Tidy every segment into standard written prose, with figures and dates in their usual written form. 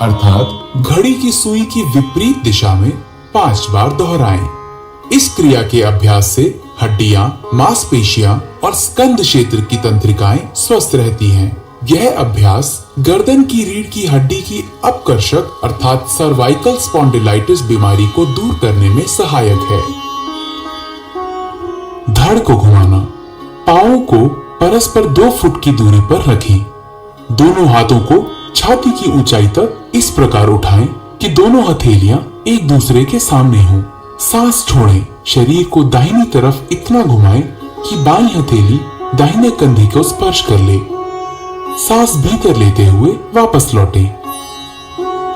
अर्थात घड़ी की सुई की विपरीत दिशा में 5 बार दोहराएं। इस क्रिया के अभ्यास से हड्डियां, मांसपेशियां और स्कंद क्षेत्र की तंत्रिकाएं स्वस्थ रहती हैं। यह अभ्यास गर्दन की रीढ़ की हड्डी की अपकर्षक अर्थात सर्वाइकल स्पॉन्डिलाइटिस बीमारी को दूर करने में सहायक है। धड़ को घुमाना। पांवों को परस्पर 2 फुट की दूरी पर रखें। दोनों हाथों को छाती की ऊंचाई तक इस प्रकार उठाएं कि दोनों हथेलियां एक दूसरे के सामने हों। सांस छोड़ें। शरीर को दाहिनी तरफ इतना घुमाएं कि बाईं हथेली दाहिने कंधे को स्पर्श कर ले। सांस भीतर लेते हुए वापस लौटें।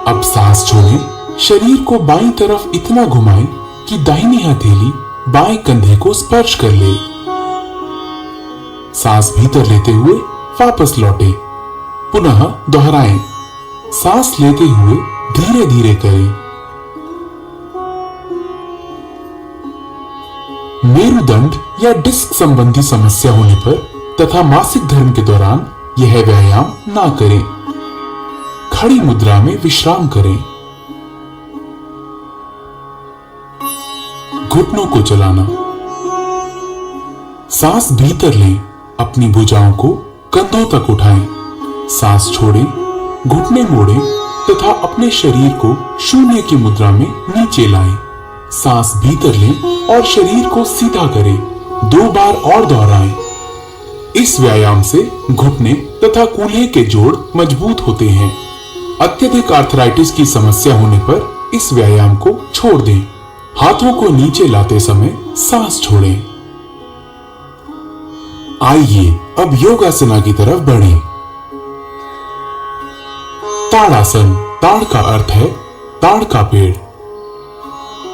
अब सांस छोड़ें। शरीर को बाईं तरफ इतना घुमाएं कि दाहिनी हथेली बाएं कंधे को स्पर्श कर ले। सांस भीतर लेते हुए वापस लौटें। पुनः दोहराएं। सांस लेते हुए धीरे धीरे करें। मेरुदंड या डिस्क संबंधी समस्या होने पर तथा मासिक धर्म के दौरान यह व्यायाम ना करें। खड़ी मुद्रा में विश्राम करें। घुटनों को चलाना। सांस भीतर लें। अपनी भुजाओं को कंधों तक उठाएं। सांस छोड़ें। घुटने मोड़ें तथा अपने शरीर को शून्य की मुद्रा में नीचे लाएं। सांस भीतर लें और शरीर को सीधा करें। 2 बार और दोहराएं। इस व्यायाम से घुटने तथा कूल्हे के जोड़ मजबूत होते हैं। अत्यधिक आर्थराइटिस की समस्या होने पर इस व्यायाम को छोड़ दें। हाथों को नीचे लाते समय सांस छोड़ें। आइए अब योगासना की तरफ बढ़ें। ताड़ासन। ताड़ का अर्थ है ताड़ का पेड़।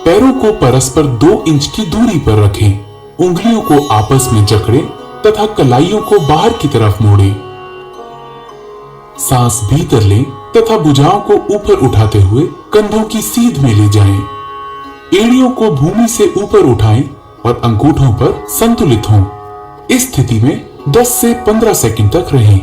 पैरों को परस्पर 2 इंच की दूरी पर रखें। उंगलियों को आपस में जकड़ें तथा कलाइयों को बाहर की तरफ मोड़ें। सांस भीतर लें तथा भुजाओं को ऊपर उठाते हुए कंधों की सीध में ले जाएं। एड़ियों को भूमि से ऊपर उठाएं और अंगूठों पर संतुलित हों। इस स्थिति में 10 से 15 सेकंड तक रहें।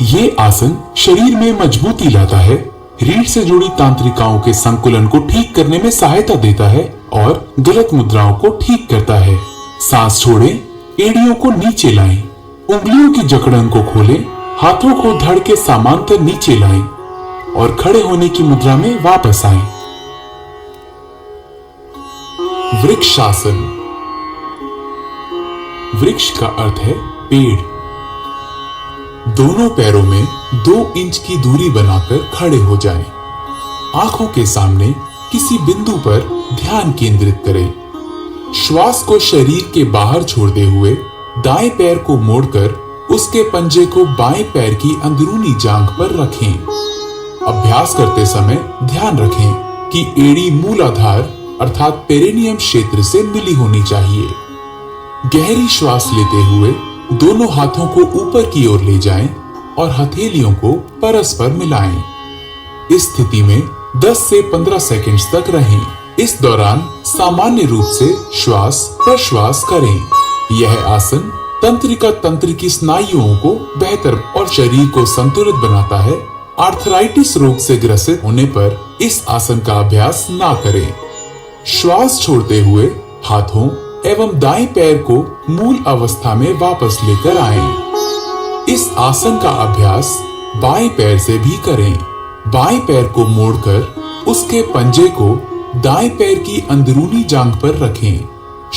ये आसन शरीर में मजबूती लाता है, रीढ़ से जुड़ी तांत्रिकाओं के संकुलन को ठीक करने में सहायता देता है और गलत मुद्राओं को ठीक करता है। सांस छोड़ें। एड़ियों को नीचे लाएं। उंगलियों की जकड़न को खोलें। हाथों को धड़ के समांतर नीचे लाएं और खड़े होने की मुद्रा में वापस आएं। वृक्षासन। वृक्ष का अर्थ है पेड़। दोनों पैरों में 2 इंच की दूरी बनाकर खड़े हो जाएं। आंखों के सामने किसी बिंदु पर ध्यान केंद्रित करें। श्वास को शरीर के बाहर छोड़ते हुए दाएं पैर को मोड़कर उसके पंजे को बाएं पैर की अंदरूनी जांघ पर रखें। अभ्यास करते समय ध्यान रखें कि एड़ी मूलाधार अर्थात पेरिनियम क्षेत्र से मिली होनी चाहिए। गहरी श्वास लेते हुए दोनों हाथों को ऊपर की ओर ले जाएं और हथेलियों को परस्पर मिलाएं। इस स्थिति में 10 से 15 सेकंड्स तक रहें। इस दौरान सामान्य रूप से श्वास प्रश्वास करें। यह आसन तंत्रिका तंत्र की स्नायुओं को बेहतर और शरीर को संतुलित बनाता है। आर्थराइटिस रोग से ग्रसित होने पर इस आसन का अभ्यास ना करें। श्वास छोड़ते हुए हाथों एवं दाएं पैर को मूल अवस्था में वापस लेकर आएं। इस आसन का अभ्यास बाएं पैर से भी करें। बाएं पैर को मोड़कर उसके पंजे को दाएं पैर की अंदरूनी जांघ पर रखें।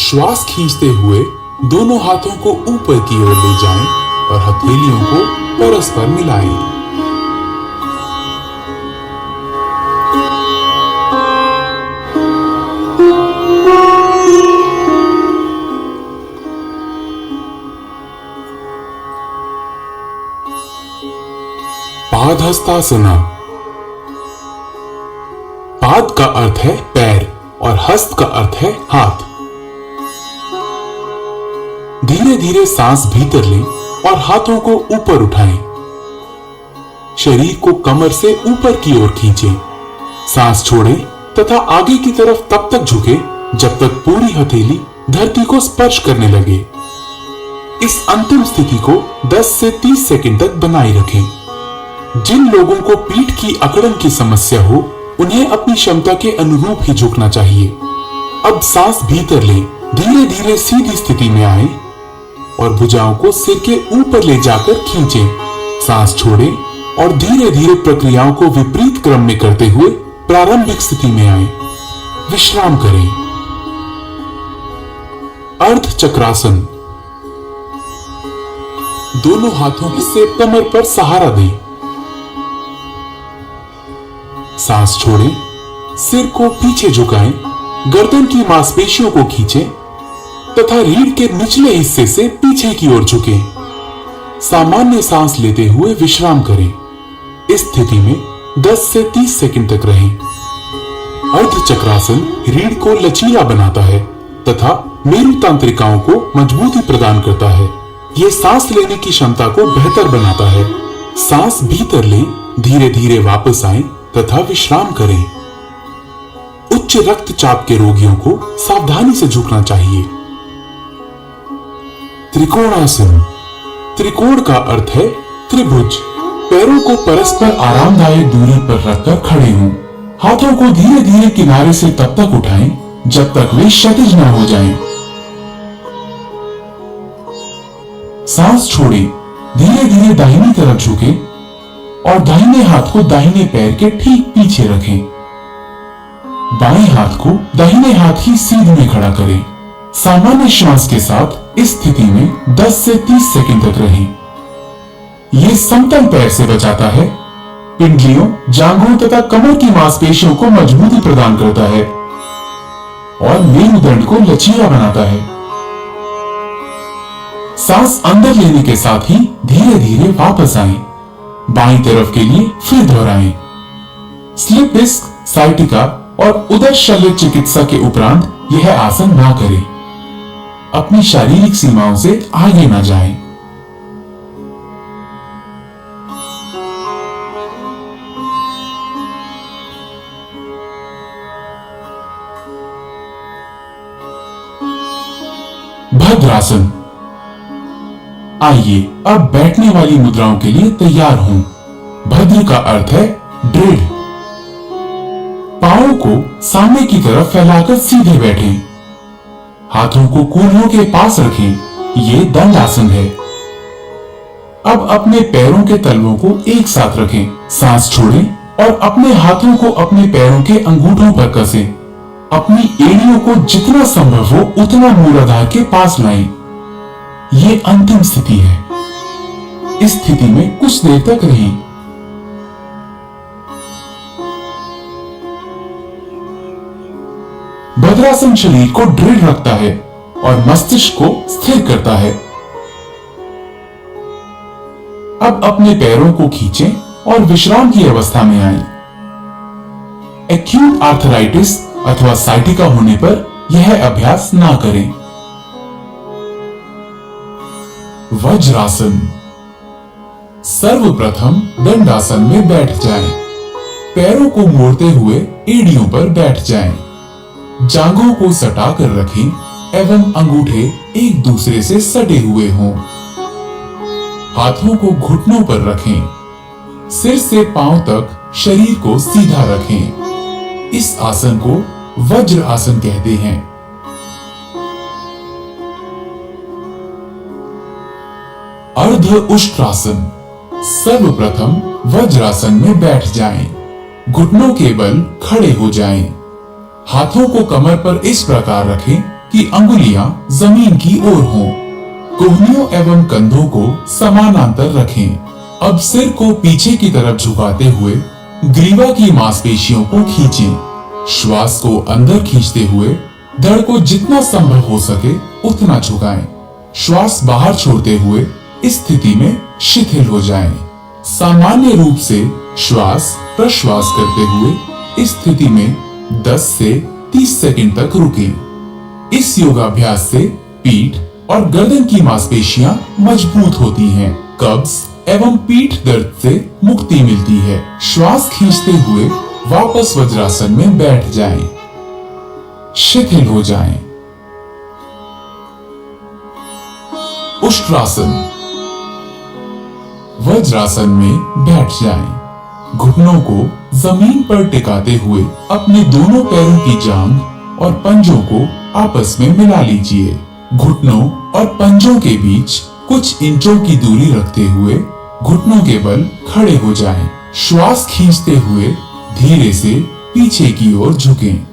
श्वास खींचते हुए दोनों हाथों को ऊपर की ओर ले जाएं और हथेलियों को परस्पर मिलाएं। पादहस्तासना। पाद का अर्थ है पैर और हस्त का अर्थ है हाथ। धीरे धीरे सांस भीतर लें और हाथों को ऊपर उठाएं। शरीर को कमर से ऊपर की ओर खींचें। सांस छोड़ें तथा आगे की तरफ तब तक झुकें जब तक पूरी हथेली धरती को स्पर्श करने लगे। इस अंतिम स्थिति को 10 से 30 सेकंड तक बनाए रखें। जिन लोगों को पीठ की अकड़न की समस्या हो, उन्हें अपनी क्षमता के अनुरूप ही झुकना चाहिए। अब सांस भीतर लें, धीरे धीरे सीधी स्थिति में आए और भुजाओं को सिर के ऊपर ले जाकर खींचें। सांस छोड़ें और धीरे धीरे प्रक्रियाओं को विपरीत क्रम में करते हुए प्रारंभिक स्थिति में आए। विश्राम करें। अर्ध चक्रासन। दोनों हाथों से कमर पर सहारा दें। सांस छोड़ें, सिर को पीछे झुकाएं, गर्दन की मांसपेशियों को खींचें तथा रीढ़ के निचले हिस्से से पीछे की ओर झुकें। सामान्य सांस लेते हुए विश्राम करें। इस स्थिति में 10 से 30 सेकंड तक रहें। अर्ध चक्रासन रीढ़ को लचीला बनाता है तथा मेरु तंत्रिकाओं को मजबूती प्रदान करता है। यह सांस लेने की क्षमता को बेहतर बनाता है। सांस भीतर लें, धीरे धीरे वापस आएं तथा विश्राम करें। उच्च रक्तचाप के रोगियों को सावधानी से झुकना चाहिए। त्रिकोणासन। त्रिकोण का अर्थ है त्रिभुज। पैरों को परस्पर आरामदायक दूरी पर रखकर खड़े हों। हाथों को धीरे धीरे किनारे से तब तक उठाएं जब तक वे क्षैतिज न हो जाएं। सांस छोड़ें, धीरे धीरे दाहिनी तरफ झुकें और दाहिने हाथ को दाहिने पैर के ठीक पीछे रखें। बाएं हाथ को दाहिने हाथ की सीध में खड़ा करें। सामान्य श्वास के साथ इस स्थिति में 10 से 30 सेकंड तक रहें। यह समतल पैर से बचाता है, पिंडलियों, जांघों तथा कमर की मांसपेशियों को मजबूती प्रदान करता है और मेरुदंड को लचीला बनाता है। सांस अंदर लेने के साथ ही धीरे धीरे वापस आएं। बाईं तरफ के लिए फिर दोहराएं। स्लिप डिस्क, साइटिका और उदर शल्य चिकित्सा के उपरांत यह आसन ना करें। अपनी शारीरिक सीमाओं से आगे ना जाएं। भद्रासन। आइए अब बैठने वाली मुद्राओं के लिए तैयार हों। भद्र का अर्थ है दृढ़। पांवों को सामने की तरफ फैलाकर सीधे बैठें। हाथों को कूल्हों के पास रखें। ये दंडासन है। अब अपने पैरों के तलवों को एक साथ रखें। सांस छोड़ें और अपने हाथों को अपने पैरों के अंगूठों पर कसें। अपनी एड़ियों को जितना संभव हो उतना मूलाधार के पास लाएं। ये अंतिम स्थिति है। इस स्थिति में कुछ देर तक रहें। भद्रासन शरीर को दृढ़ रखता है और मस्तिष्क को स्थिर करता है। अब अपने पैरों को खींचें और विश्राम की अवस्था में आएं। एक्यूट आर्थराइटिस अथवा साइटिका होने पर यह अभ्यास ना करें। वज्रासन। सर्वप्रथम दंडासन में बैठ जाएं। पैरों को मोड़ते हुए एड़ियों पर बैठ जाएं। जांघों को सटाकर रखें एवं अंगूठे एक दूसरे से सटे हुए हों। हाथों को घुटनों पर रखें। सिर से पांव तक शरीर को सीधा रखें। इस आसन को वज्र आसन कहते हैं। अर्ध उष्ट्रासन। सर्वप्रथम वज्रासन में बैठ जाएं। घुटनों के बल खड़े हो जाएं। हाथों को कमर पर इस प्रकार रखें कि अंगुलियां जमीन की ओर हों। कोहनियों एवं कंधों को समानांतर रखें। अब सिर को पीछे की तरफ झुकाते हुए ग्रीवा की मांसपेशियों को खींचें। श्वास को अंदर खींचते हुए धड़ को जितना संभव हो सके उतना झुकाएं। श्वास बाहर छोड़ते हुए इस स्थिति में शिथिल हो जाएं। सामान्य रूप से श्वास प्रश्वास करते हुए इस स्थिति में 10 से 30 सेकंड तक रुकें। इस योगाभ्यास से पीठ और गर्दन की मांसपेशियां मजबूत होती हैं। कब्ज एवं पीठ दर्द से मुक्ति मिलती है। श्वास खींचते हुए वापस वज्रासन में बैठ जाएं। शिथिल हो जाएं। उष्ट्रासन। वज्रासन में बैठ जाएं। घुटनों को जमीन पर टिकाते हुए अपने दोनों पैरों की जांघ और पंजों को आपस में मिला लीजिए। घुटनों और पंजों के बीच कुछ इंचों की दूरी रखते हुए घुटनों के बल खड़े हो जाएं। श्वास खींचते हुए धीरे से पीछे की ओर झुकें।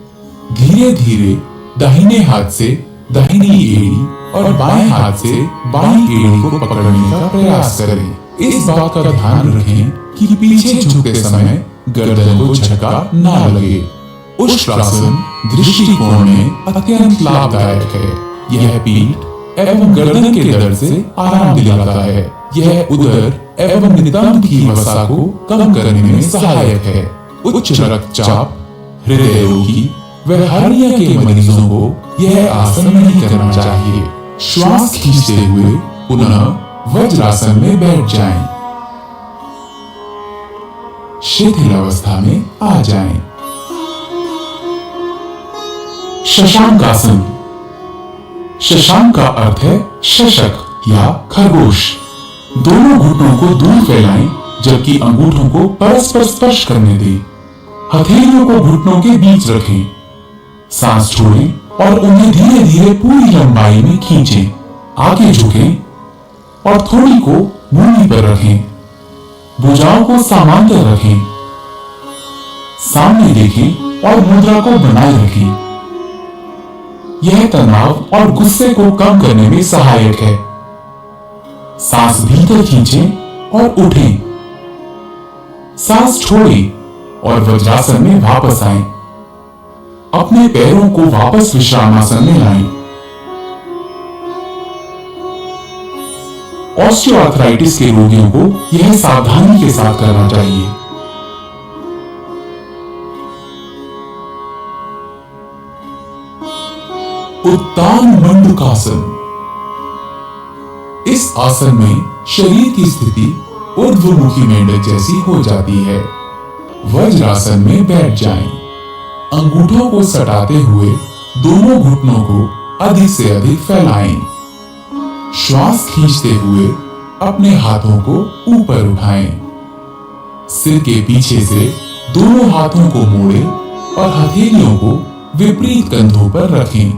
धीरे धीरे दाहिने हाथ से दाहिनी एड़ी और बाएं हाथ से बाईं एड़ी को पकड़ने का प्रयास करें। इस बात का ध्यान रखें कि पीछे झुकते समय गर्दन को झटका ना लगे। उष्ट्रासन दृष्टिकोण में अत्यंत लाभदायक है। यह पीठ एवं गर्दन के दर्द से आराम दिलाता है। यह उदर एवं नितंब की वसा को कम करने में सहायक है। उच्च रक्तचाप, हृदय रोगी व हर्निया के मरीजों को यह आसन नहीं करना चाहिए। श्वास खींचते हुए पुनः वज्रासन में बैठ जाएं। शिथिल अवस्था में आ जाएं। शशांकासन। शशांक का अर्थ है शशक या खरगोश। दोनों घुटनों को दूर फैलाएं जबकि अंगूठों को परस्पर स्पर्श करने दें। हथेलियों को घुटनों के बीच रखें। सांस छोड़ें और उन्हें धीरे धीरे पूरी लंबाई में खींचें। आगे झुकें और थोड़ी को भूमि पर रखें। भुजाओं को समांतर रखें। सामने देखें और मुद्रा को बनाए रखें। यह तनाव और गुस्से को कम करने में सहायक है। सांस भीतर खींचें और उठें। सांस छोड़ें और वज्रासन में वापस आएं। अपने पैरों को वापस विश्रामासन में लाएं। ऑस्टियोआर्थराइटिस के रोगियों को यह सावधानी के साथ करना चाहिए। उत्तान मंडूकासन। इस आसन में शरीर की स्थिति ऊर्ध्वमुखी मेंढक जैसी हो जाती है। वज्रासन में बैठ जाएं। अंगूठों को सटाते हुए दोनों घुटनों को अधिक से अधिक फैलाएं। श्वास खींचते हुए अपने हाथों को ऊपर उठाएं। सिर के पीछे से दोनों हाथों को मोड़ें और हथेलियों को विपरीत कंधों पर रखें।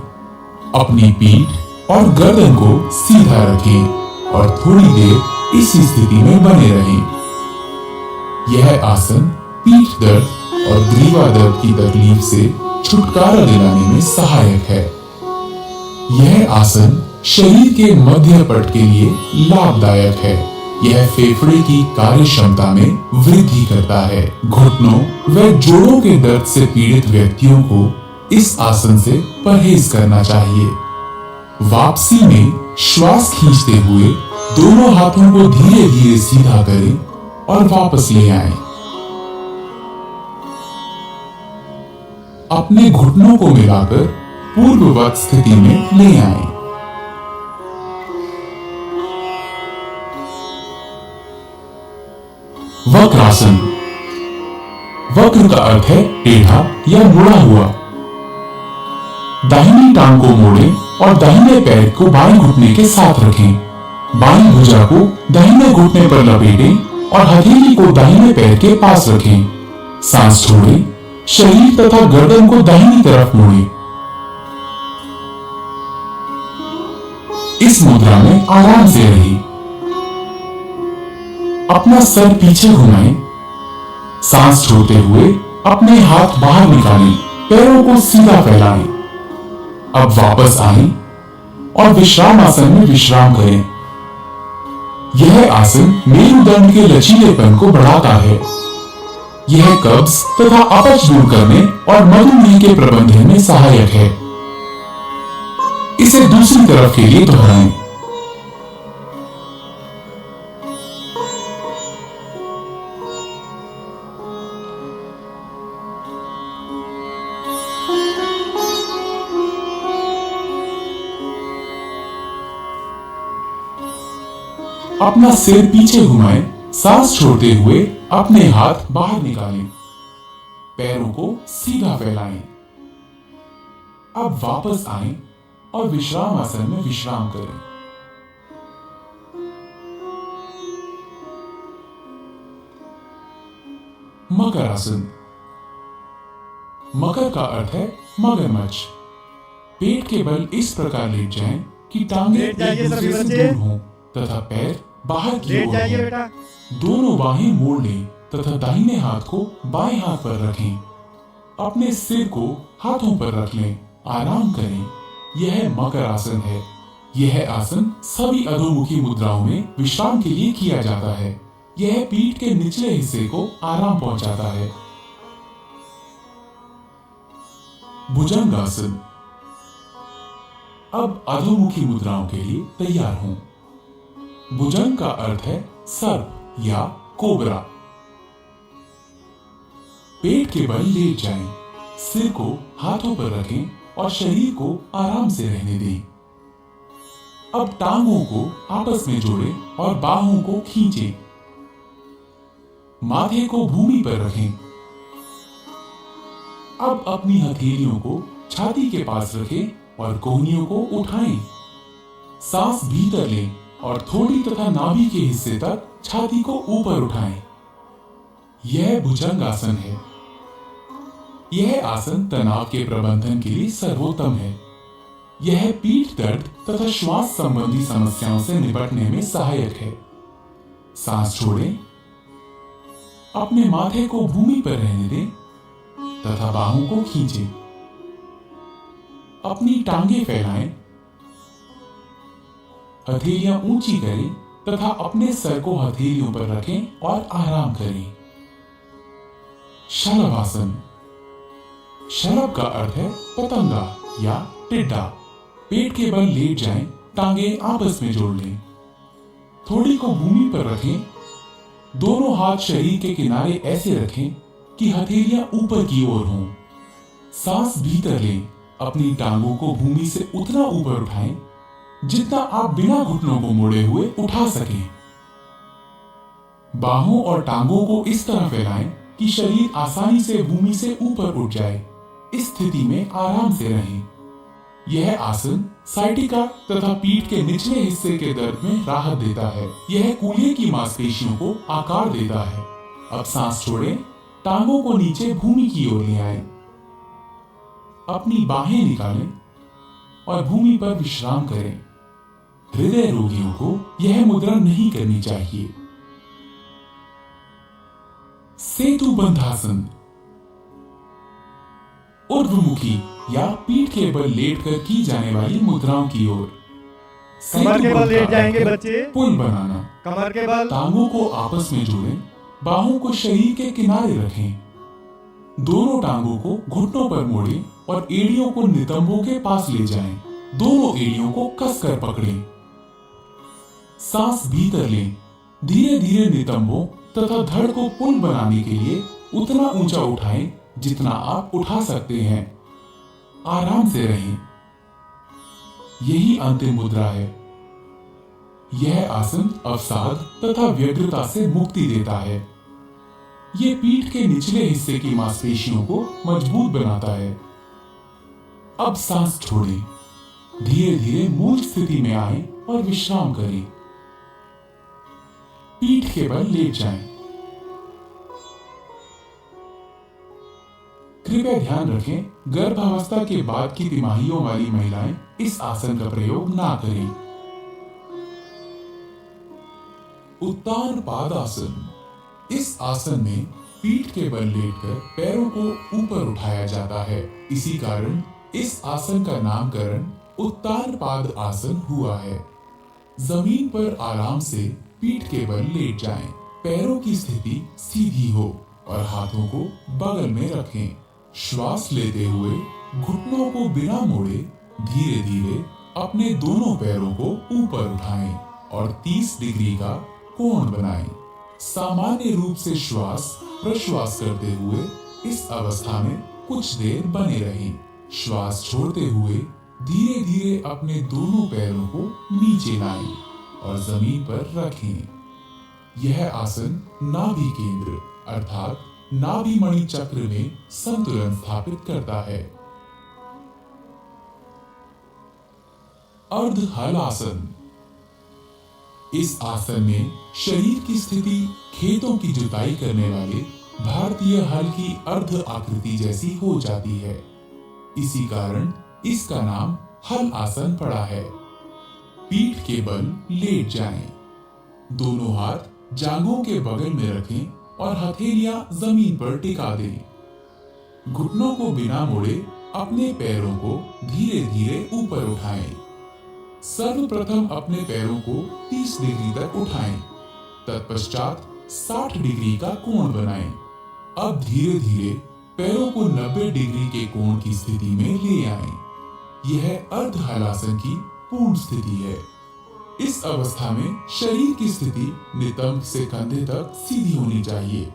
अपनी पीठ और गर्दन को सीधा रखें और थोड़ी देर इसी स्थिति में बने रहें। यह आसन पीठ दर्द और ग्रीवा दर्द की तकलीफ से छुटकारा दिलाने में सहायक है। यह आसन शरीर के मध्य पट के लिए लाभदायक है। यह फेफड़े की कार्य क्षमता में वृद्धि करता है। घुटनों व जोड़ों के दर्द से पीड़ित व्यक्तियों को इस आसन से परहेज करना चाहिए। वापसी में श्वास खींचते हुए दोनों हाथों को धीरे धीरे सीधा करें और वापस ले आएं। अपने घुटनों को मिलाकर पूर्ववत स्थिति में ले आएं। वक्रासन। वक्र का अर्थ है टेढ़ा या मुड़ा हुआ। दाहिनी टांग को मोड़ें और दाहिने पैर को बाएं घुटने के साथ रखें। बाईं भुजा को दाहिने घुटने पर लपेटें और हथेली को दाहिने पैर के पास रखें। सांस छोड़ें। शरीर तथा गर्दन को दाहिनी तरफ मोड़ें। इस मुद्रा में आराम से रहें। अपना सर पीछे घुमाएं। सांस छोड़ते हुए अपने हाथ बाहर निकालें। पैरों को सीधा फैलाएं। अब वापस आएं और विश्राम आसन में विश्राम करें। यह आसन मेरुदंड के लचीलेपन को बढ़ाता है। यह कब्ज तथा अपच दूर करने और मधुमेह के प्रबंधन में सहायक है। इसे दूसरी तरफ के लिए दोहराएं। अपना सिर पीछे घुमाएं। सांस छोड़ते हुए अपने हाथ बाहर निकालें। पैरों को सीधा फैलाएं। अब वापस आएं और विश्राम आसन में विश्राम करें। मकर आसन। मकर का अर्थ है मगरमच्छ। पेट के बल इस प्रकार लेट जाएं कि टांगे एक दूसरे से दूर हों तथा पैर बाहर की ओर हों। दोनों बाहें मोड़ लें तथा दाहिने हाथ को बाएं हाथ पर रखें। अपने सिर को हाथों पर रख लें, आराम करें। यह मकर आसन है। यह आसन सभी अधोमुखी मुद्राओं में विश्राम के लिए किया जाता है। यह पीठ के निचले हिस्से को आराम पहुंचाता है। भुजंग आसन। अब अधोमुखी मुद्राओं के लिए तैयार हों। भुजंग का अर्थ है सर्प या कोबरा। पेट के बल लेट जाएं, सिर को हाथों पर रखें और शरीर को आराम से रहने दें। अब टांगों को आपस में जोड़ें और बाहों को खींचें। माथे को भूमि पर रखें। अब अपनी हथेलियों को छाती के पास रखें और कोहनियों को उठाएं। सांस भीतर लें और थोड़ी तथा नाभि के हिस्से तक छाती को ऊपर उठाएं। यह भुजंग आसन है। यह आसन तनाव के प्रबंधन के लिए सर्वोत्तम है। यह पीठ दर्द तथा श्वास संबंधी समस्याओं से निपटने में सहायक है। सांस छोड़ें, अपने माथे को भूमि पर रहने दें तथा बाहों को खींचें। अपनी टांगे फैलाएं, हथेलियां ऊंची करें तथा अपने सर को हथेलियों पर रखें और आराम करें। शलभ आसन। शलभ का अर्थ है पतंगा या टिड्डा। पेट के बल लेट जाएं, टांगे आपस में जोड़ लें। थोड़ी को भूमि पर रखें। दोनों हाथ शरीर के किनारे ऐसे रखें कि हथेलियां ऊपर की ओर हों। सांस भीतर लें। अपनी टांगों को भूमि से उतना ऊपर उठाएं जितना आप बिना घुटनों को मोड़े हुए उठा सकें। बाहों और टांगों को इस तरह फैलाएं कि शरीर आसानी से भूमि से ऊपर उठ जाए। इस स्थिति में आराम से रहें। यह आसन साइटिका तथा पीठ के निचले हिस्से के दर्द में राहत देता है। यह कूल्हे की मांसपेशियों को आकार देता है। अब सांस छोड़ें, टांगों को नीचे भूमि की ओर ले आएं। अपनी बाहें निकालें और भूमि पर विश्राम करें। हृदय रोगियों को यह मुद्रा नहीं करनी चाहिए। सेतु बंधासन। ऊर्ध्वमुखी या पीठ के बल लेटकर की जाने वाली मुद्राओं की ओर। कमर के बल लेट जाएंगे बच्चे। पुल बनाना। कमर के बल। टांगों को आपस में जोड़ें, बाहों को शरीर के किनारे रखें। दोनों टांगों को घुटनों पर मोड़ें और एड़ियों को नितंबों के पास ले जाएं। दोनों एड़ियों को कसकर पकड़ें। सांस भीतर लें। धीरे धीरे नितंबों तथा धड़ को पुल बनाने के लिए उतना ऊंचा उठाएं जितना आप उठा सकते हैं। आराम से रहें। यही अंतिम मुद्रा है। यह आसन अवसाद तथा व्यग्रता से मुक्ति देता है। यह पीठ के निचले हिस्से की मांसपेशियों को मजबूत बनाता है। अब सांस छोड़ें। धीरे धीरे मूल स्थिति में आएं और विश्राम करें। पीठ के बल लेट जाएं। कृपया ध्यान रखें, गर्भावस्था के बाद की तिमाहियों वाली महिलाएं इस आसन का प्रयोग ना करें। उत्तान पादासन। इस आसन में पीठ के बल लेटकर पैरों को ऊपर उठाया जाता है। इसी कारण इस आसन का नामकरण उत्तान पाद आसन हुआ है। जमीन पर आराम से पीठ के बल लेट जाएं। पैरों की स्थिति सीधी हो और हाथों को बगल में रखें। श्वास लेते हुए घुटनों को बिना मोड़े धीरे धीरे अपने दोनों पैरों को ऊपर उठाएं और 30 डिग्री का कोण बनाएं। सामान्य रूप से श्वास प्रश्वास करते हुए इस अवस्था में कुछ देर बने रहें। श्वास छोड़ते हुए धीरे धीरे अपने दोनों पैरों को नीचे लाएं और जमीन पर रखें। यह आसन नाभि केंद्र अर्थात नाभि मणि चक्र में संतुलन स्थापित करता है। अर्ध हलासन। इस आसन में शरीर की स्थिति खेतों की जुताई करने वाले भारतीय हल की अर्ध आकृति जैसी हो जाती है। इसी कारण इसका नाम हल आसन पड़ा है। पीठ के बल लेट जाएं। दोनों हाथ जांघों के बगल में रखें और हथेलियां जमीन पर टिका दें। घुटनों को बिना मोड़े अपने पैरों को धीरे धीरे ऊपर उठाएं। सर्वप्रथम अपने पैरों को 30 डिग्री तक उठाएं। तत्पश्चात 60 डिग्री का कोण बनाएं। अब धीरे धीरे पैरों को 90 डिग्री के कोण की स्थिति में ले आएं। यह अर्ध हलासन की पूर्ण स्थिति है। इस अवस्था में शरीर की स्थिति नितंब से कंधे तक सीधी होनी चाहिए।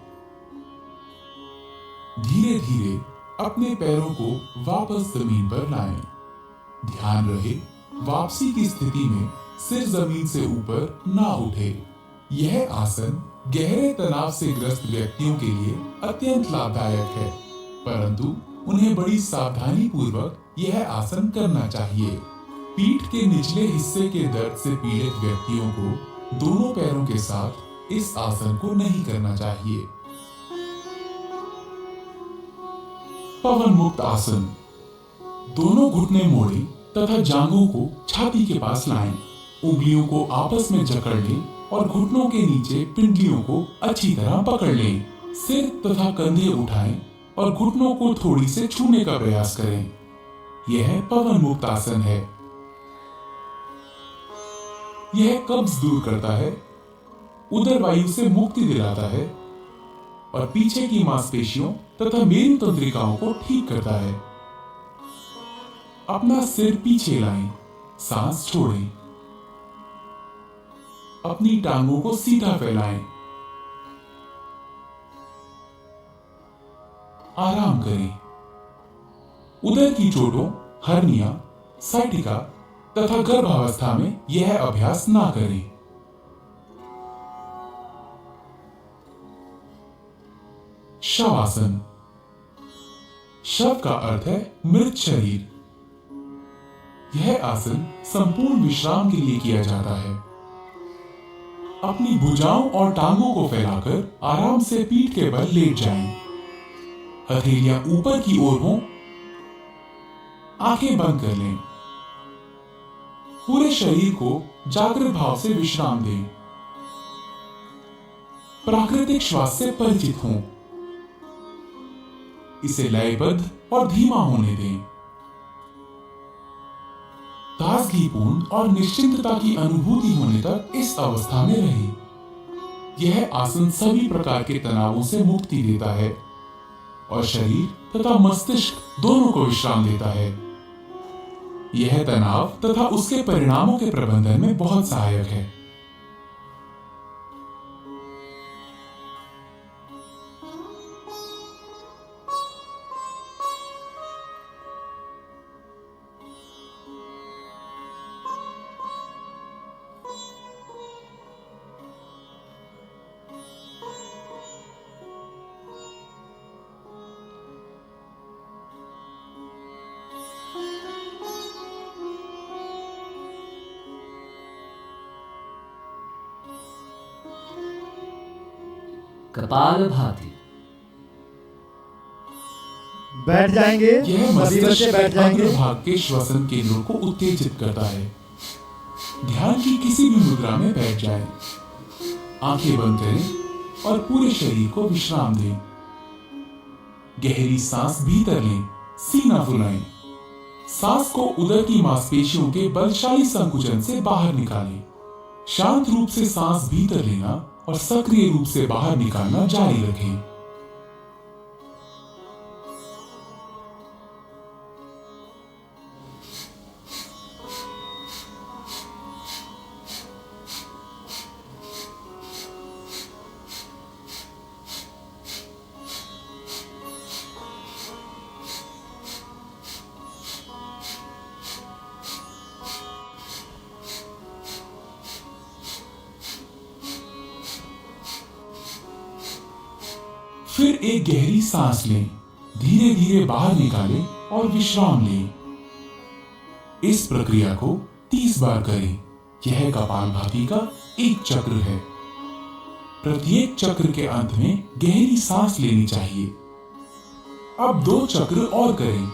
धीरे धीरे अपने पैरों को वापस जमीन पर लाएं। ध्यान रहे वापसी की स्थिति में सिर जमीन से ऊपर ना उठे। यह आसन गहरे तनाव से ग्रस्त व्यक्तियों के लिए अत्यंत लाभदायक है, परंतु उन्हें बड़ी सावधानी पूर्वक यह आसन करना चाहिए। पीठ के निचले हिस्से के दर्द से पीड़ित व्यक्तियों को दोनों पैरों के साथ इस आसन को नहीं करना चाहिए। पवन मुक्त आसन। दोनों घुटने मोड़े तथा जांघों को छाती के पास लाएं। उंगलियों को आपस में जकड़ लें और घुटनों के नीचे पिंडलियों को अच्छी तरह पकड़ लें। सिर तथा कंधे उठाएं और घुटनों को थोड़ी से छूने का प्रयास करें। यह पवन मुक्त आसन है। यह कब्ज दूर करता है, उदर वायु से मुक्ति दिलाता है और पीछे की मांसपेशियों तथा मेरु तंत्रिकाओं को ठीक करता है। अपना सिर पीछे लाएं, सांस छोड़ें। अपनी टांगों को सीधा फैलाएं। आराम करें। उदर की चोटों, हर्निया, साइटिका तथा गर्भावस्था में यह अभ्यास ना करें। शवासन। शव का अर्थ है मृत शरीर। यह आसन संपूर्ण विश्राम के लिए किया जाता है। अपनी भुजाओं और टांगों को फैलाकर आराम से पीठ के बल लेट जाएं। हथेलियां ऊपर की ओर हों। आंखें बंद कर लें। पूरे शरीर को जागृत भाव से विश्राम दें। प्राकृतिक श्वास से परिचित हों। इसे लयबद्ध और धीमा होने दें। ताजगीपूर्ण और निश्चिंतता की अनुभूति होने तक इस अवस्था में रहें। यह आसन सभी प्रकार के तनावों से मुक्ति देता है और शरीर तथा मस्तिष्क दोनों को विश्राम देता है। यह तनाव तथा उसके परिणामों के प्रबंधन में बहुत सहायक है। कपालभाति। बैठ जाएंगे। यह सभी बच्चे मस्तिष्क बैठ जाएंगे। अग्रभाग के श्वसन केंद्रों को उत्तेजित करता है। ध्यान की किसी भी मुद्रा में बैठ जाएं। आंखें बंद करें और पूरे शरीर को विश्राम दें। गहरी सांस भीतर लें, सीना फुलाएं। सांस को उदर की मांसपेशियों के बलशाली संकुचन से बाहर निकालें। शांत रूप से सांस भीतर लेना और सक्रिय रूप से बाहर निकालना जारी रखें। फिर एक गहरी सांस लें, धीरे धीरे बाहर निकालें और विश्राम लें। इस प्रक्रिया को 30 बार करें। यह कपालभाति का एक चक्र है। प्रत्येक चक्र के अंत में गहरी सांस लेनी चाहिए। अब 2 चक्र और करें।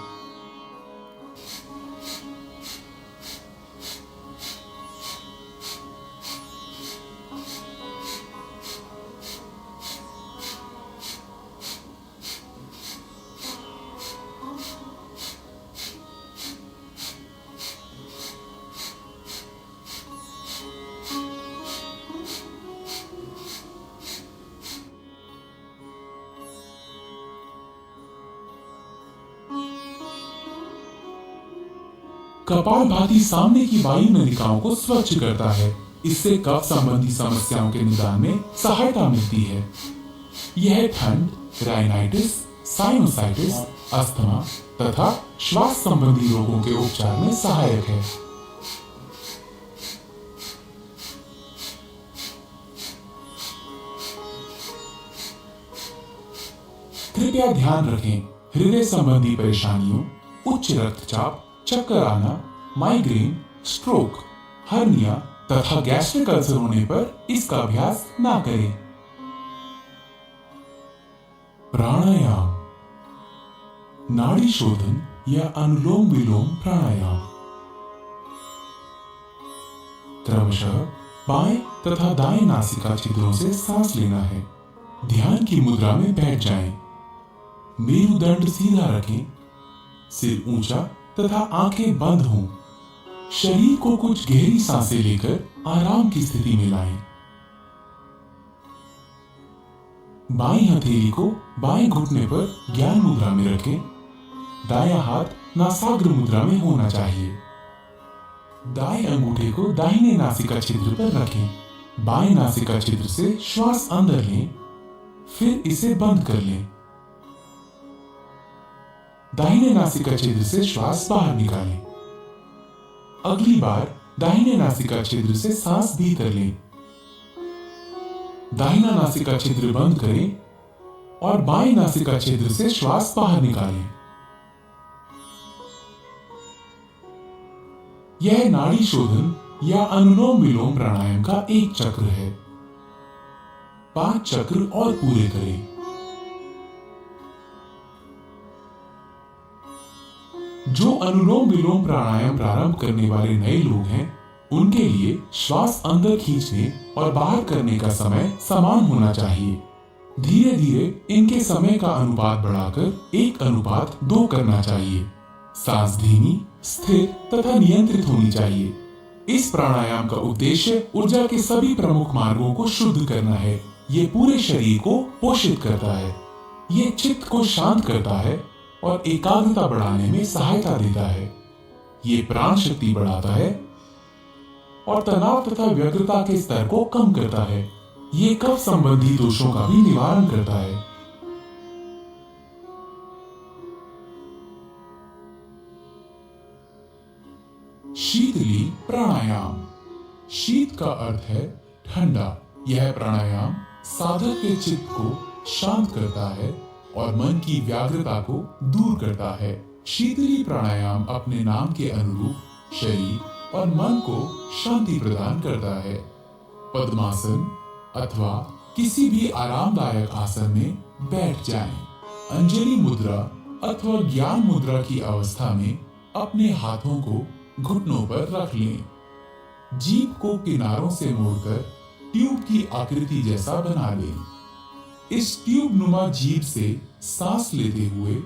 कपालभाति सामने की वायु नलिकाओं को स्वच्छ करता है। इससे कफ संबंधी समस्याओं के निदान में सहायता मिलती है। यह ठंड, राइनाइटिस, साइनोसाइटिस, अस्थमा तथा श्वास संबंधी रोगों के उपचार में सहायक है। कृपया ध्यान रखें, हृदय संबंधी परेशानियों, उच्च रक्तचाप, चक्कर आना, माइग्रेन, स्ट्रोक, हर्निया तथा गैस्ट्रिक अल्सर होने पर इसका अभ्यास ना करें। प्राणायाम, नाड़ी शोधन या अनुलोम विलोम प्राणायाम। क्रमशः बाएं तथा दाएं नासिका छिद्रों से सांस लेना है। ध्यान की मुद्रा में बैठ जाएं। मेरुदंड सीधा रखें, सिर ऊंचा तथा आंखें बंद हों। शरीर को कुछ गहरी सांसें लेकर आराम की स्थिति में लाएं। बाईं हथेली को बाएं घुटने पर ज्ञान मुद्रा में रखें। दायां हाथ नासाग्र मुद्रा में होना चाहिए। दाएं अंगूठे को दाहिने नासिका छिद्र पर रखें। बाएं नासिका छिद्र से श्वास अंदर लें, फिर इसे बंद कर लें। दाहिने नासिका छिद्र से श्वास बाहर निकालें। अगली बार दाहिने नासिका छिद्र से सांस भीतर लें। दाहिना नासिका छिद्र बंद करें और बाएं नासिका छिद्र से श्वास बाहर निकालें। यह नाड़ी शोधन या अनुलोम विलोम प्राणायाम का एक चक्र है। 5 चक्र और पूरे करें। जो अनुलोम विलोम प्राणायाम प्रारंभ करने वाले नए लोग हैं, उनके लिए श्वास अंदर खींचने और बाहर करने का समय समान होना चाहिए। धीरे धीरे इनके समय का अनुपात बढ़ाकर 1:2 करना चाहिए। सांस धीमी, स्थिर तथा नियंत्रित होनी चाहिए। इस प्राणायाम का उद्देश्य ऊर्जा के सभी प्रमुख मार्गों को शुद्ध करना है। ये पूरे शरीर को पोषित करता है। ये चित्त को शांत करता है और एकाग्रता बढ़ाने में सहायता देता है। ये प्राण शक्ति बढ़ाता है और तनाव तथा व्यग्रता के स्तर को कम करता है। ये कफ संबंधी दोषों का भी निवारण करता है। शीतली प्राणायाम। शीत का अर्थ है ठंडा। यह प्राणायाम साधक के चित्त को शांत करता है और मन की व्याग्रता को दूर करता है। शीतली प्राणायाम अपने नाम के अनुरूप शरीर और मन को शांति प्रदान करता है। पद्मासन अथवा किसी भी आरामदायक आसन में बैठ जाएं। अंजलि मुद्रा अथवा ज्ञान मुद्रा की अवस्था में अपने हाथों को घुटनों पर रख लें। जीभ को किनारों से मोड़कर ट्यूब की आकृति जैसा बना लें। इस ट्यूब नुमा जीभ से सांस लेते हुए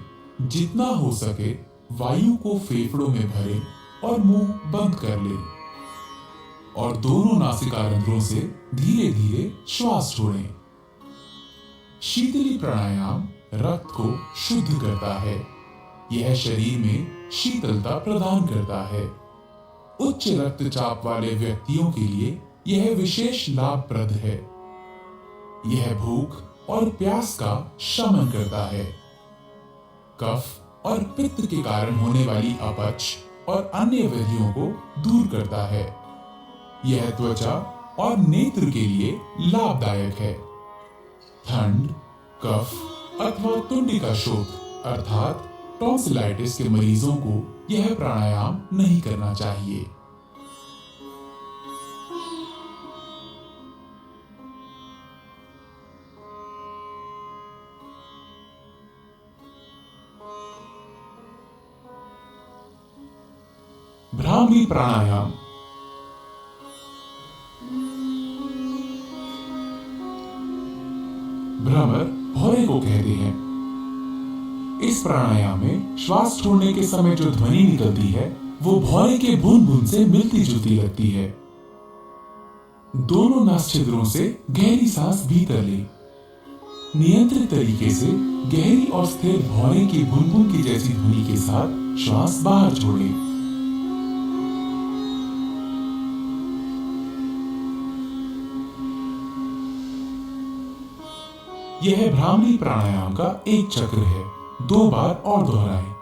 जितना हो सके वायु को फेफड़ों में भरें और मुंह बंद कर लें और दोनों नासिका रंध्रों से धीरे धीरे श्वास छोड़ें। शीतली प्राणायाम रक्त को शुद्ध करता है। यह शरीर में शीतलता प्रदान करता है। उच्च रक्तचाप वाले व्यक्तियों के लिए यह विशेष लाभप्रद है। यह भूख और प्यास का शमन करता है। कफ और पित्त के कारण होने वाली अपच और अन्य व्याधियों को दूर करता है। यह त्वचा और नेत्र के लिए लाभदायक है। ठंड, कफ अथवा तुंडिका शोथ अर्थात टॉन्सिलाइटिस के मरीजों को यह प्राणायाम नहीं करना चाहिए। भ्रामरी प्राणायाम। भ्रमर भौरे को कहते हैं। इस प्राणायाम में श्वास छोड़ने के समय जो ध्वनि निकलती है वो भौरे के बुन बुन से मिलती जुलती लगती है। दोनों नासछिद्रों से गहरी सांस भीतर ले। नियंत्रित तरीके से गहरी और स्थिर भौरे की बुन बुन की जैसी ध्वनि के साथ श्वास बाहर छोड़े। यह भ्रामरी प्राणायाम का एक चक्र है। 2 बार और दोहराएं।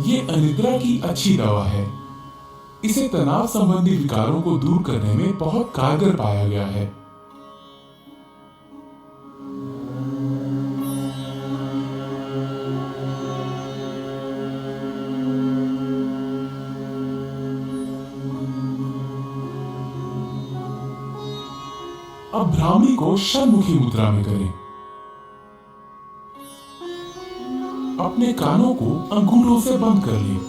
ये अनिद्रा की अच्छी दवा है। इसे तनाव संबंधी विकारों को दूर करने में बहुत कारगर पाया गया है। अब भ्रामरी को षण्मुखी मुद्रा में करें। अपने कानों को अंगूठों से बंद कर लें।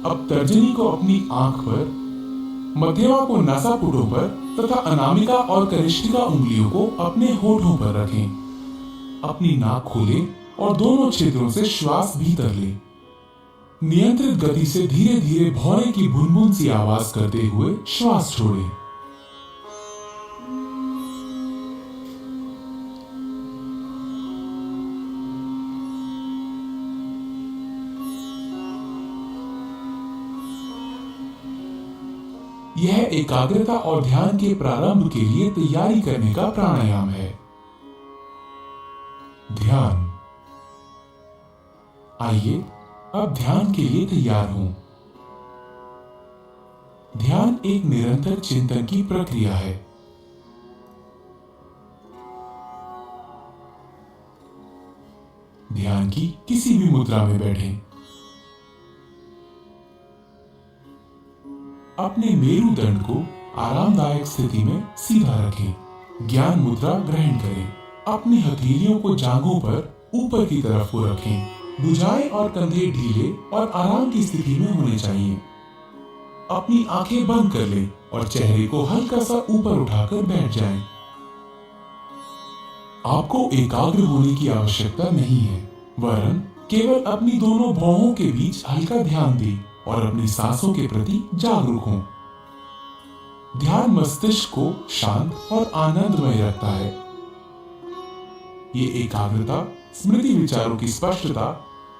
अब तर्जनी को अपनी आंख पर, मध्यमा को नासापुटों पर तथा अनामिका और कनिष्ठिका उंगलियों को अपने होठों पर रखें। अपनी नाक खोलें और दोनों छिद्रों से श्वास भीतर लें। नियंत्रित गति से धीरे धीरे भौरे की भुनभुन सी आवाज करते हुए श्वास छोड़ें। यह एकाग्रता और ध्यान के प्रारंभ के लिए तैयारी करने का प्राणायाम है। ध्यान। आइए अब ध्यान के लिए तैयार हों। ध्यान एक निरंतर चिंतन की प्रक्रिया है। ध्यान की किसी भी मुद्रा में बैठें। अपने मेरुदंड को आरामदायक स्थिति में सीधा रखें। ज्ञान मुद्रा ग्रहण करें। अपनी हथेलियों को जांघों पर ऊपर की तरफ को रखें। भुजाएं और कंधे ढीले और आराम की स्थिति में होने चाहिए। अपनी आंखें बंद कर लें और चेहरे को हल्का सा ऊपर उठाकर बैठ जाएं। आपको एकाग्र होने की आवश्यकता नहीं है, वरन केवल अपनी दोनों भौहों के बीच हल्का ध्यान दें और अपनी सांसों के प्रति जागरूक हों। ध्यान मस्तिष्क को शांत और आनंदमय रखता है। ये एकाग्रता स्मृति विचारों की स्पष्टता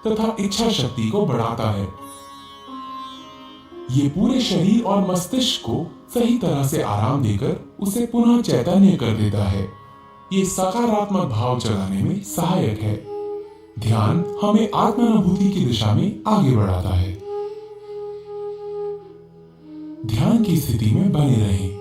तथा इच्छा शक्ति को बढ़ाता है। ये पूरे शरीर और मस्तिष्क को सही तरह से आराम देकर उसे पुनः चैतन्य कर देता है। ये सकारात्मक भाव जगाने में सहायक है। ध्यान हमें आत्मानुभूति की दिशा में आगे बढ़ाता है। ध्यान की स्थिति में बने रहें।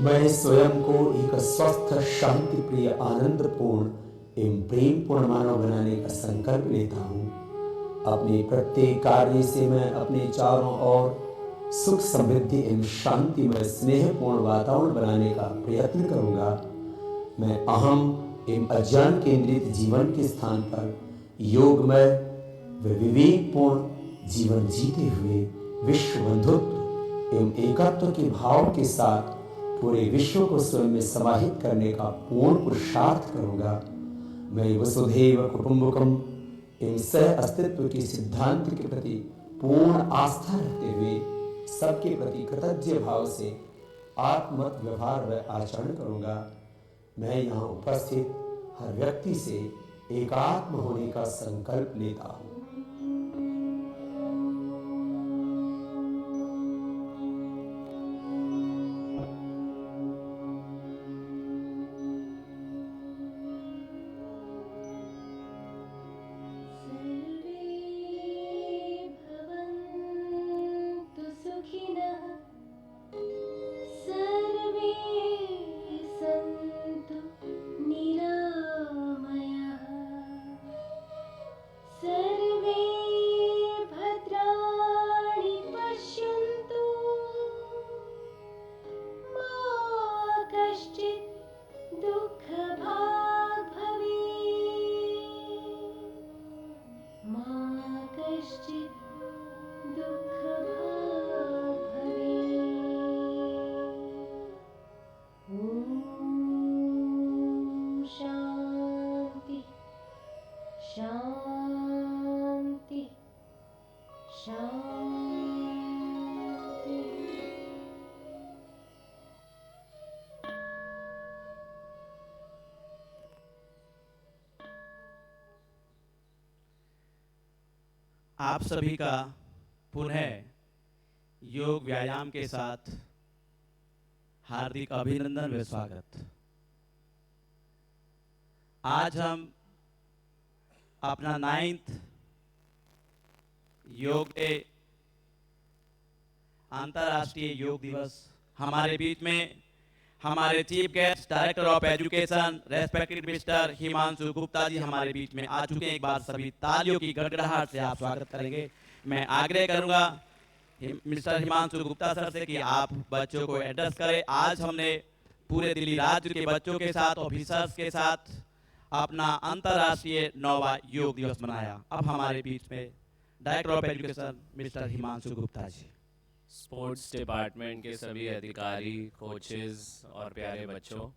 मैं स्वयं को एक स्वस्थ, शांति प्रिय, आनंदपूर्ण एवं प्रेमपूर्ण मानव बनाने का संकल्प लेता हूँ। अपने प्रत्येक कार्य से मैं अपने चारों ओर सुख, समृद्धि एवं शांति में स्नेहपूर्ण वातावरण बनाने का प्रयत्न करूँगा। मैं अहम एवं अज्ञान केंद्रित जीवन के स्थान पर योगमय व विवेकपूर्ण जीवन जीते हुए विश्व बंधुत्व एवं एकत्व के भाव के साथ पूरे विश्व को स्वयं में समाहित करने का पूर्ण पुरुषार्थ करूँगा। मैं वसुधैव कुटुंबकम एवं सह अस्तित्व के सिद्धांत के प्रति पूर्ण आस्था रखते हुए सबके प्रति कृतज्ञ भाव से आत्मवत व्यवहार व आचरण करूँगा। मैं यहाँ उपस्थित हर व्यक्ति से एकात्म होने का संकल्प लेता हूँ। शांति शांति। आप सभी का पुनः योग व्यायाम के साथ हार्दिक अभिनंदन व स्वागत। आज हम अपना 9th योग डे, अंतर्राष्ट्रीय योग दिवस, हमारे बीच में हमारे chief guest director of education respected mister Himanshu Gupta ji हमारे बीच में आ चुके हैं। एक बार सभी तालियों की गड़गड़ाहट से आप स्वागत करेंगे। मैं आग्रह करूंगा मिस्टर हिमांशु गुप्ता सर से कि आप बच्चों को एड्रेस करें। आज हमने पूरे दिल्ली राज्य के बच्चों के साथ, ऑफिसर्स के साथ अपना अंतर्राष्ट्रीय 9वां योग दिवस मनाया। अब हमारे बीच में director of education mister Himanshu Gupta ji. Sports department के सभी अधिकारी, कोचेस और प्यारे बच्चों,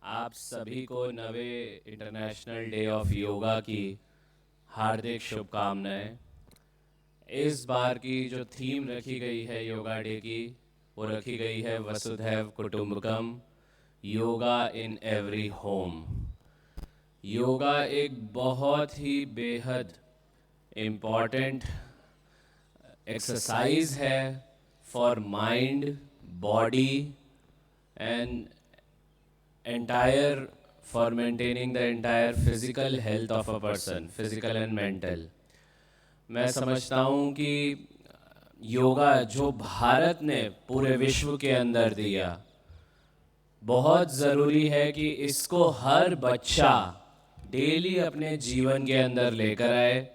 आप सभी को 9वें इंटरनेशनल डे ऑफ योगा की हार्दिक शुभकामनाएं। इस बार की जो थीम रखी गई है योगा डे की, वो रखी गई है वसुधैव कुटुंबकम, yoga in every home. Yoga एक बहुत ही बेहद इम्पॉर्टेंट एक्सरसाइज है for mind, body and entire, for maintaining the entire physical health of a person, physical and mental. मैं समझता हूँ कि योगा जो भारत ने पूरे विश्व के अंदर दिया, बहुत ज़रूरी है कि इसको हर बच्चा डेली अपने जीवन के अंदर लेकर आए,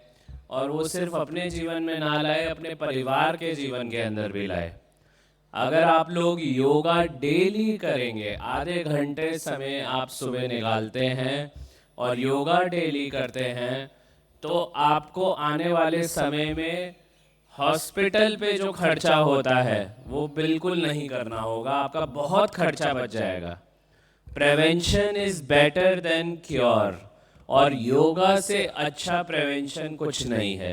और वो सिर्फ अपने जीवन में ना लाए, अपने परिवार के जीवन के अंदर भी लाए। अगर आप लोग योगा डेली करेंगे, आधे घंटे समय आप सुबह निकालते हैं और योगा डेली करते हैं, तो आपको आने वाले समय में हॉस्पिटल पे जो खर्चा होता है वो बिल्कुल नहीं करना होगा, आपका बहुत खर्चा बच जाएगा। Prevention is better than cure, और योगा से अच्छा प्रिवेंशन कुछ नहीं है।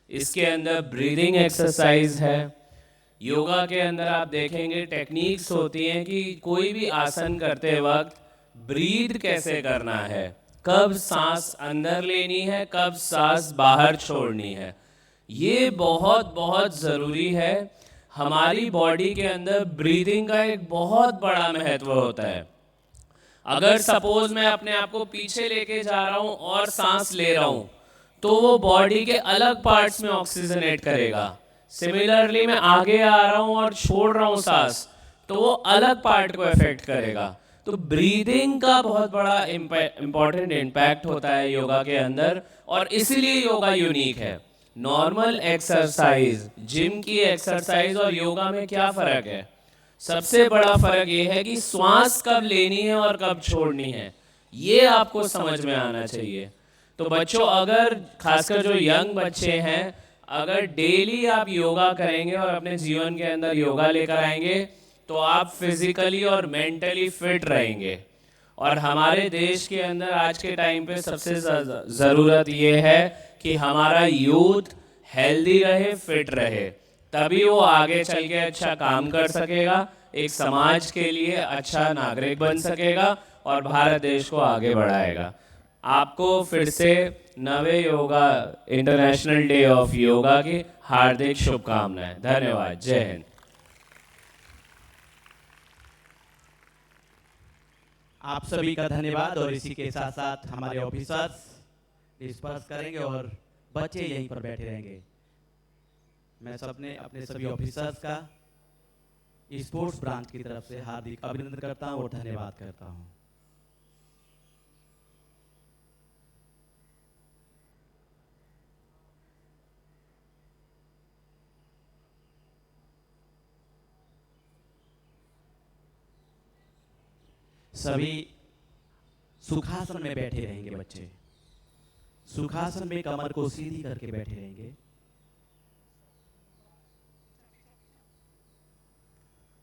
इसके अंदर ब्रीदिंग एक्सरसाइज है। योगा के अंदर आप देखेंगे टेक्निक्स होती हैं कि कोई भी आसन करते वक्त ब्रीद कैसे करना है, कब सांस अंदर लेनी है, कब सांस बाहर छोड़नी है। ये बहुत बहुत ज़रूरी है। हमारी बॉडी के अंदर ब्रीदिंग का एक बहुत बड़ा महत्व होता है। अगर सपोज मैं अपने आप को पीछे लेके जा रहा हूँ और सांस ले रहा हूँ, तो वो बॉडी के अलग पार्ट्स में ऑक्सीजनेट करेगा। सिमिलरली मैं आगे आ रहा हूँ और छोड़ रहा हूँ सांस, तो वो अलग पार्ट को इफेक्ट करेगा। तो ब्रीदिंग का बहुत बड़ा इम्पॉर्टेंट इम्पैक्ट होता है योगा के अंदर, और इसीलिए योगा यूनिक है। नॉर्मल एक्सरसाइज, जिम की एक्सरसाइज और योगा में क्या फर्क है? सबसे बड़ा फर्क ये है कि श्वास कब लेनी है और कब छोड़नी है, ये आपको समझ में आना चाहिए। तो बच्चों, अगर खासकर जो यंग बच्चे हैं, अगर डेली आप योगा करेंगे और अपने जीवन के अंदर योगा लेकर आएंगे तो आप फिजिकली और मेंटली फिट रहेंगे। और हमारे देश के अंदर आज के टाइम पे सबसे ज़रूरत ये है कि हमारा यूथ हेल्दी रहे, फिट रहे, तभी वो आगे चल के अच्छा काम कर सकेगा, एक समाज के लिए अच्छा नागरिक बन सकेगा और भारत देश को आगे बढ़ाएगा। आपको फिर से 9वें yoga international day of yoga की हार्दिक शुभकामनाएं। धन्यवाद। जय हिंद। आप सभी का धन्यवाद। और इसी के साथ साथ हमारे ऑफिसर्स डिस्पर्स करेंगे और बच्चे यहीं पर बैठे रहेंगे। मैं अपने सभी ऑफिसर्स का स्पोर्ट्स ब्रांच की तरफ से हार्दिक अभिनंदन करता हूं और धन्यवाद करता हूं। सभी सुखासन में बैठे रहेंगे। बच्चे सुखासन में कमर को सीधी करके बैठे रहेंगे।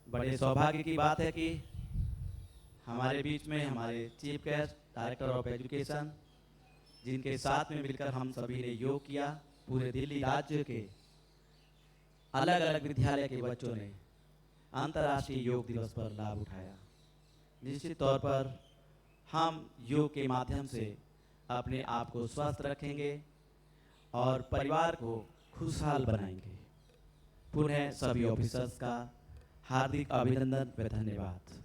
बड़े सौभाग्य की बात है कि हमारे बीच में हमारे chief guest director of education, जिनके साथ में मिलकर हम सभी ने योग किया, पूरे दिल्ली राज्य के अलग अलग विद्यालय के बच्चों ने अंतर्राष्ट्रीय योग दिवस पर लाभ उठाया। निश्चित तौर पर हम योग के माध्यम से अपने आप को स्वस्थ रखेंगे और परिवार को खुशहाल बनाएंगे। पुनः सभी ऑफिसर्स का हार्दिक अभिनंदन व धन्यवाद।